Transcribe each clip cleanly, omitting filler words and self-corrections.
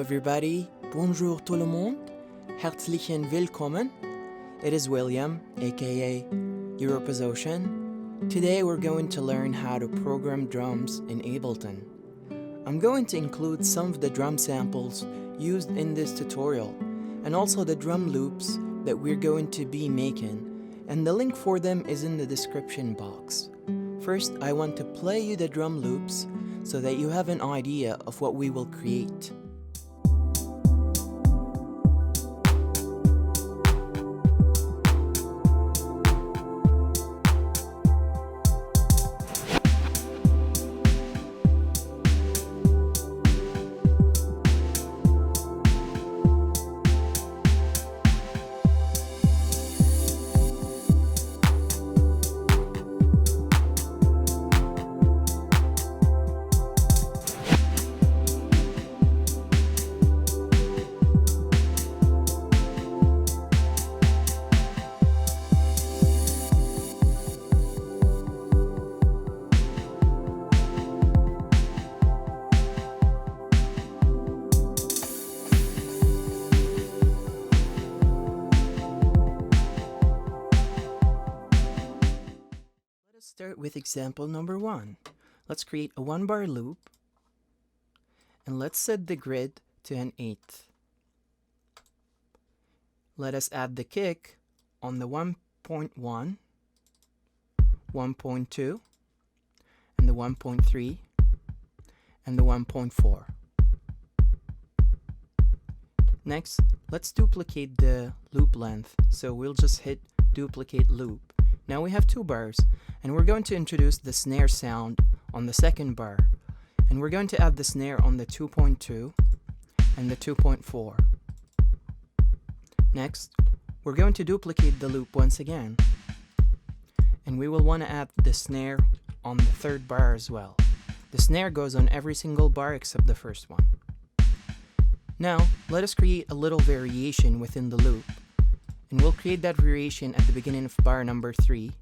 everybody. Bonjour tout le monde. Herzlichen Willkommen. It is William, aka Europa's Ocean. Today we're going to learn how to program drums in Ableton. I'm going to include some of the drum samples used in this tutorial, and also the drum loops that we're going to be making, and the link for them is in the description box. First, I want to play you the drum loops so that you have an idea of what we will create. Start with example number 1. Let's create a 1-bar loop and let's set the grid to an 8th. Let us add the kick on the 1.1, 1.2, and the 1.3, and the 1.4. Next, let's duplicate the loop length, so we'll just hit duplicate loop. Now we have 2 bars, and we're going to introduce the snare sound on the 2nd bar, and we're going to add the snare on the 2.2 and the 2.4. Next, we're going to duplicate the loop once again, and we will want to add the snare on the 3rd bar as well. The snare goes on every single bar except the first one. Now, let us create a little variation within the loop. And we'll create that variation at the beginning of bar number 3.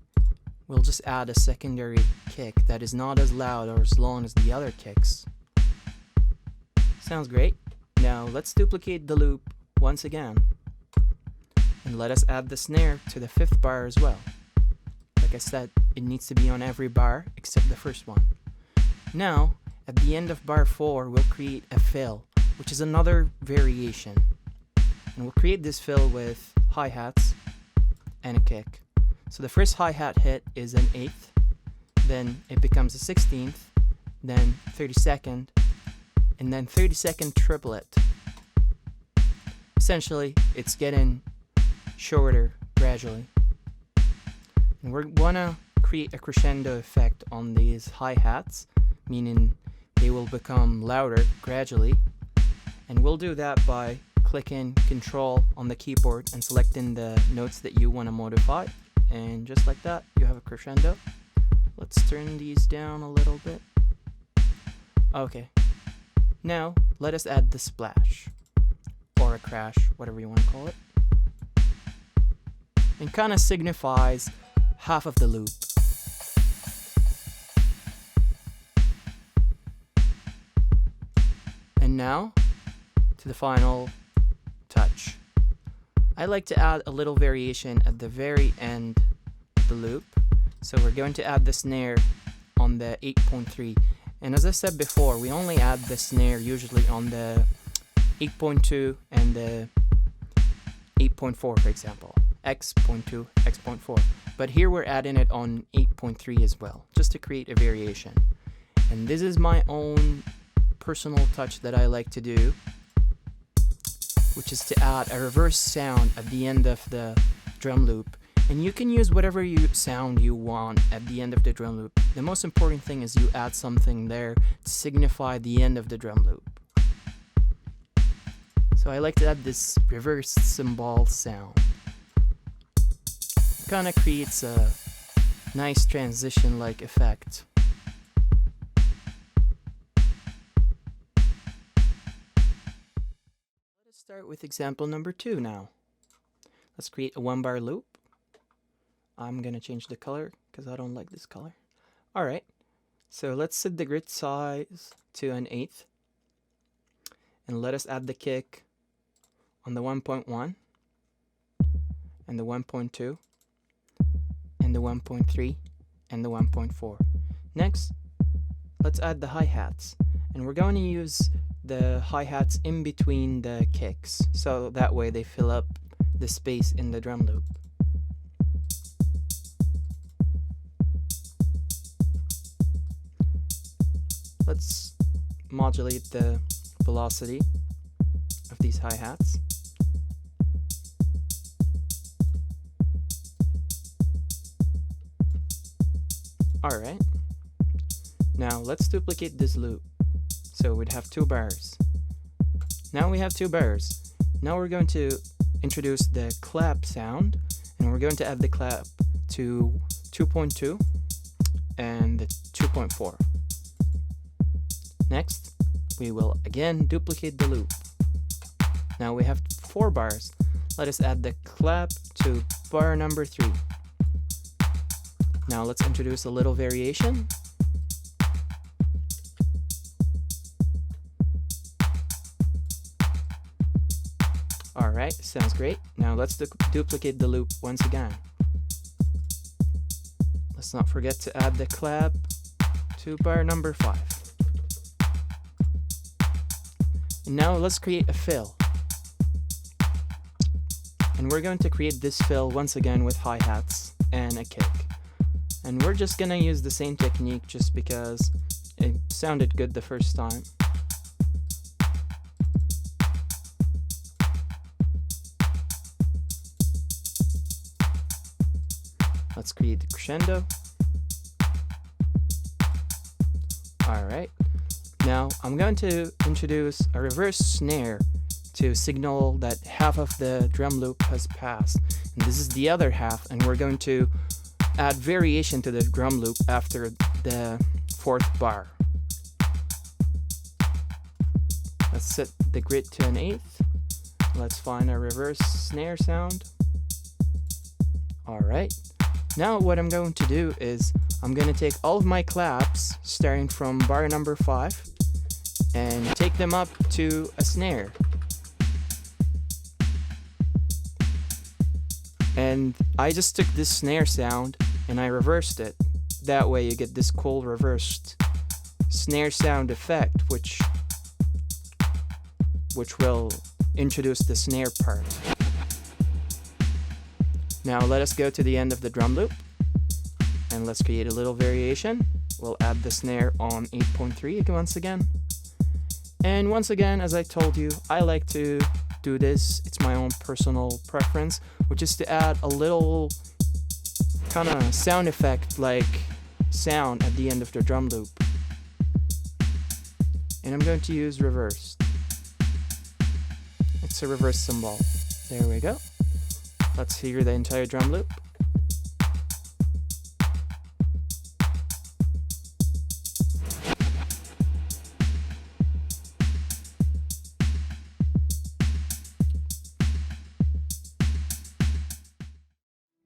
We'll just add a secondary kick that is not as loud or as long as the other kicks. Sounds great. Now let's duplicate the loop once again. And let us add the snare to the 5th bar as well. Like I said, it needs to be on every bar except the first one. Now, at the end of bar 4, we'll create a fill, which is another variation. And we'll create this fill with hi-hats and a kick. So the first hi-hat hit is an 8th, then it becomes a 16th, then 32nd, and then 32nd triplet. Essentially, it's getting shorter gradually. And we're gonna create a crescendo effect on these hi-hats, meaning they will become louder gradually. And we'll do that by clicking Control on the keyboard and selecting the notes that you want to modify, and just like that you have a crescendo. Let's turn these down a little bit. Okay, now let us add the splash or a crash, whatever you want to call it, and kind of signifies half of the loop. And now to the final touch. I like to add a little variation at the very end of the loop. So we're going to add the snare on the 8.3. And as I said before, we only add the snare usually on the 8.2 and the 8.4, for example. X.2, X.4. But here we're adding it on 8.3 as well, just to create a variation. And this is my own personal touch that I like to do, which is to add a reverse sound at the end of the drum loop. And you can use whatever sound you want at the end of the drum loop. The most important thing is you add something there to signify the end of the drum loop. So I like to add this reverse cymbal sound. It kind of creates a nice transition-like effect. Start with example number 2 now. Let's create a 1-bar loop. I'm gonna change the color because I don't like this color. Alright, so let's set the grid size to an 8th. and let us add the kick on the 1.1 and the 1.2 and the 1.3 and the 1.4. Next, let's add the hi-hats, and we're going to use the hi-hats in between the kicks, so that way they fill up the space in the drum loop. Let's modulate the velocity of these hi-hats. Alright, now let's duplicate this loop. So we'd have 2 bars. Now we have 2 bars. Now we're going to introduce the clap sound, and we're going to add the clap to 2.2 and the 2.4. Next, we will again duplicate the loop. Now we have 4 bars. Let us add the clap to bar number 3. Now let's introduce a little variation. Alright, sounds great. Now let's duplicate the loop once again. Let's not forget to add the clap to bar number 5. And now let's create a fill. And we're going to create this fill once again with hi-hats and a kick. And we're just gonna use the same technique just because it sounded good the first time. Let's create the crescendo. Alright, now I'm going to introduce a reverse snare to signal that half of the drum loop has passed. And this is the other half, and we're going to add variation to the drum loop after the 4th bar. Let's set the grid to an 1/8. Let's find a reverse snare sound. Alright, now what I'm going to do is I'm going to take all of my claps starting from bar number 5 and take them up to a snare. And I just took this snare sound and I reversed it. That way you get this cool reversed snare sound effect, which will introduce the snare part. Now let us go to the end of the drum loop and let's create a little variation. We'll add the snare on 8.3 once again. And once again, as I told you, I like to do this. It's my own personal preference, which is to add a little kind of sound effect like sound at the end of the drum loop. And I'm going to use reverse. It's a reverse cymbal. There we go. Let's hear the entire drum loop.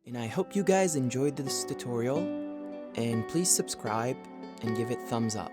And I hope you guys enjoyed this tutorial, and please subscribe and give it thumbs up.